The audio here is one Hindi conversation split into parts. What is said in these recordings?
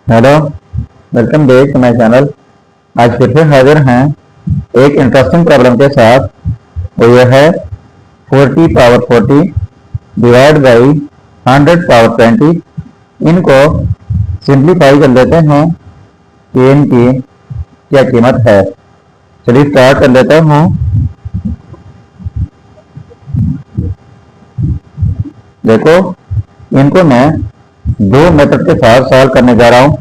Hello, welcome back to my channel. आज फिर से हाजिर हैं एक इंटरेस्टिंग प्रॉब्लम के साथ। वो यह है 40 पावर 40 डिवाइड बाई 100 पावर 20। इनको सिंप्लीफाई कर लेते हैं कि इनकी क्या कीमत है। चलिए स्टार्ट कर लेता हूँ। देखो, इनको मैं दो मेथड के साथ सॉल्व करने जा रहा हूँ।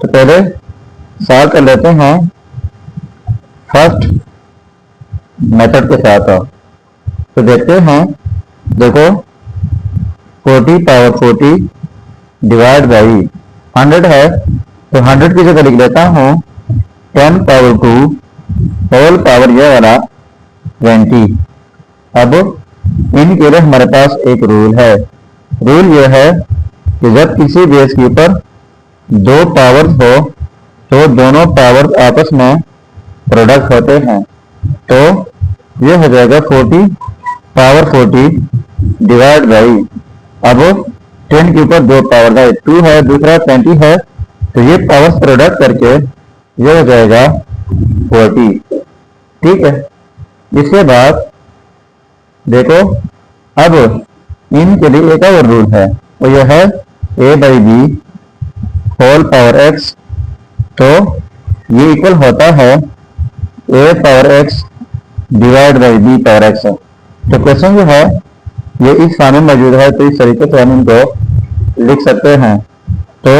तो पहले सॉल्व कर लेते हैं फर्स्ट मेथड के साथ। तो देखते हैं, देखो 40 पावर 40 डिवाइड बाई 100 है, तो 100 की जगह लिख लेता हूँ 10 पावर 2 होल पावर यह वाला 20। अब इनके लिए हमारे पास एक रूल है। रूल यह है कि जब किसी बेस के ऊपर दो पावर्स हो तो दोनों पावर्स आपस में प्रोडक्ट होते हैं। तो यह हो जाएगा 40 पावर 40 डिवाइड बाई, अब 10 के ऊपर दो पावर है, 2 है, दूसरा 20 है, तो ये पावर्स प्रोडक्ट करके यह हो जाएगा 40। ठीक है। इसके बाद देखो, अब इनके लिए एक और रूल है, वो यह है a by B whole power x। तो ये इक्वल होता है a power x divide by b power x। तो क्वेश्चन जो है ये इस फॉर्म में मौजूद है, तो इस तरीके से हम इनको लिख सकते हैं। तो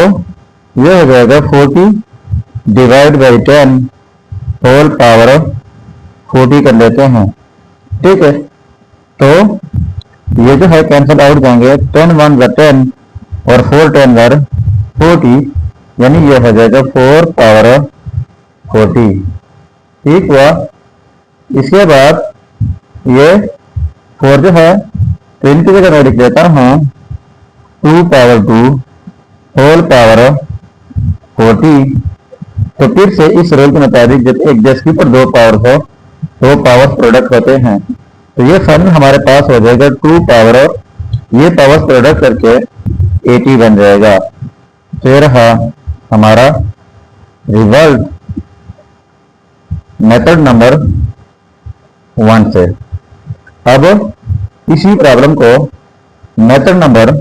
ये हो जाएगा 40 डिवाइड बाई 10 होल पावर 40 कर लेते हैं। ठीक है। तो ये जो है कैंसिल आउट जाएंगे, 10 1 व 10 और 4 10 वर 40, यानी ये हो जाएगा 4 पावर 40। ठीक हुआ। इसके बाद ये 4 जो है तो इनकी जगह मैं लिख देता हूँ 2 पावर 2 होल पावर 40। तो फिर से इस रूल के मुताबिक जब एक बेस के ऊपर दो पावर हो तो पावर्स प्रोडक्ट होते हैं। तो ये फॉर्मूला हमारे पास हो जाएगा 2 पावर, ये पावर्स प्रोडक्ट करके 80 बन जाएगा। तो ये रहा हमारा रिजल्ट मेथड नंबर 1 से। अब इसी प्रॉब्लम को मेथड नंबर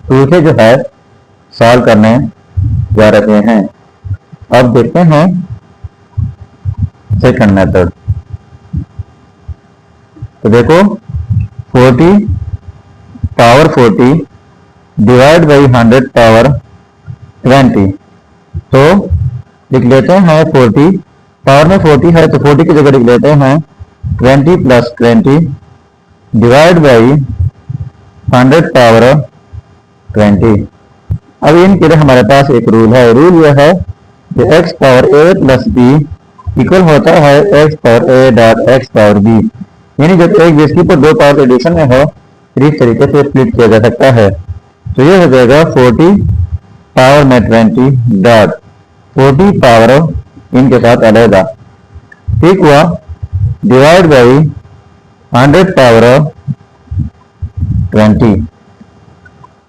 2 से जो है सॉल्व करने जा रहे हैं। अब देखते हैं सेकंड मेथड। तो देखो 40 पावर 40 डिवाइड बाई 100 पावर 20। तो लिख लेते हैं 40 पावर में 40 है, तो 40 की जगह लिख लेते हैं 20 प्लस 20 डिवाइड बाई 100 पावर 20। अब इनके लिए हमारे पास एक रूल है। रूल यह है कि x power a plus b equal होता है x power a dot x power b। यानी जब एक बेस के ऊपर दो पावर एडिशन में हो फिर इस तरीके से स्प्लिट किया जा सकता है। तो ये हो जाएगा 40 पावर में 20 डॉट 40 पावर इनके साथ अलग। ठीक हुआ। Divide by 100 power 20।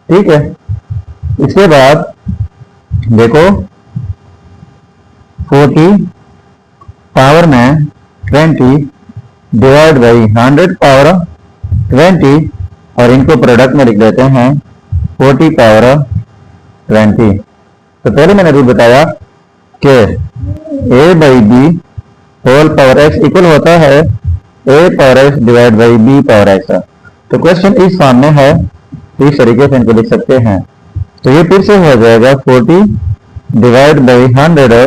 ठीक है। इसके बाद देखो 40 पावर में 20 डिवाइड बाई 100 पावर 20, और इनको प्रोडक्ट में लिख देते हैं 40 पावर 20। तो पहले मैंने रूल बताया कि a by B whole power x equal होता है a power x divide by b power x। तो क्वेश्चन इस फॉर्म में है, तो इस तरीके से इनको लिख सकते हैं। तो ये फिर से हो जाएगा 40 divide by 100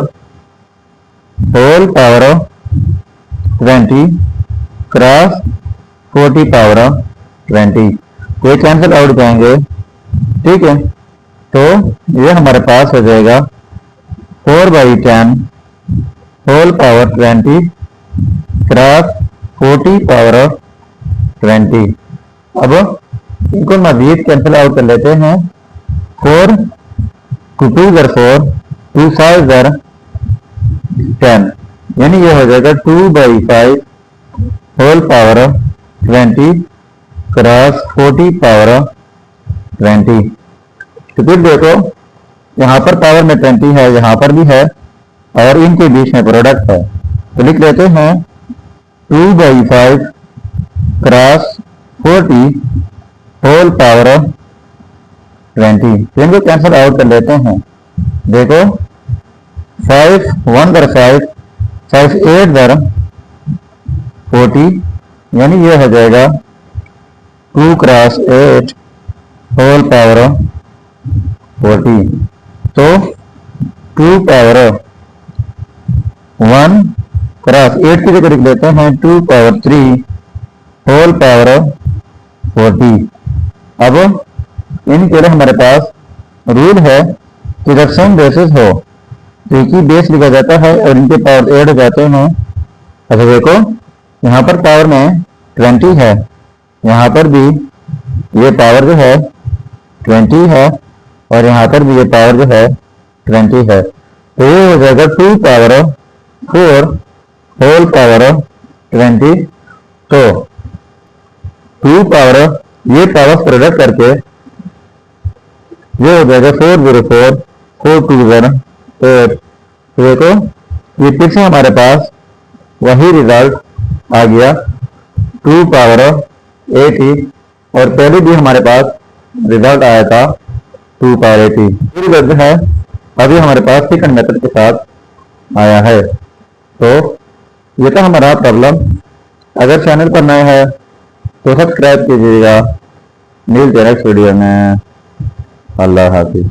whole power 20 cross 40 power 20। ये कैंसिल आउट जाएंगे। ठीक है। तो ये हमारे पास हो जाएगा 4 by 10 whole power 20 cross 40 power 20। अब इनको मजीद कैंसिल आउट कर लेते हैं। 4 2 ज़र 4, 2 5 ज़र 10, यानी ये हो जाएगा 2 by 5 whole power 20 cross 40 power 20। तो फिर देखो यहाँ पर पावर में 20 है, यहाँ पर भी है और इनके बीच में प्रोडक्ट है, तो लिख लेते हैं 2/5 क्रॉस 40 होल पावर 20। तो इनको कैंसिल आउट कर लेते हैं। देखो 5 1 दर 5 5 8 दर 40, यानी ये हो जाएगा 2 क्रॉस 8 होल पावर 40। तो 2 पावर 1 क्रॉस 8 की जगह लिख लेते हैं 2 पावर 3 होल पावर 40। अब इनके लिए हमारे पास रूल है कि जब सेम बेसिस हो तो एक ही बेस लिखा जाता है और इनके पावर ऐड हो जाते हैं। अच्छा देखो यहाँ पर पावर में 20 है, यहाँ पर भी ये पावर जो है 20 है और यहाँ पर भी ये पावर जो है 20 है, तो ये हो जाएगा 2 पावर 4 होल पावर 20। तो 2 पावर ये पावर प्रोडक्ट करके ये हो जाएगा 404 4 2 8। तो देखो ये फिर से हमारे पास वही रिजल्ट आ गया 2 पावर 80, और पहले भी हमारे पास रिजल्ट आया था 2 पावर 80। ये रिजल्ट जो है अभी हमारे पास सेकंड मेथड के साथ आया है। तो ये था हमारा प्रॉब्लम। अगर चैनल पर नए हैं तो सब्सक्राइब कीजिएगा। मिलते हैं नेक्स्ट वीडियो में। अल्लाह हाफिज।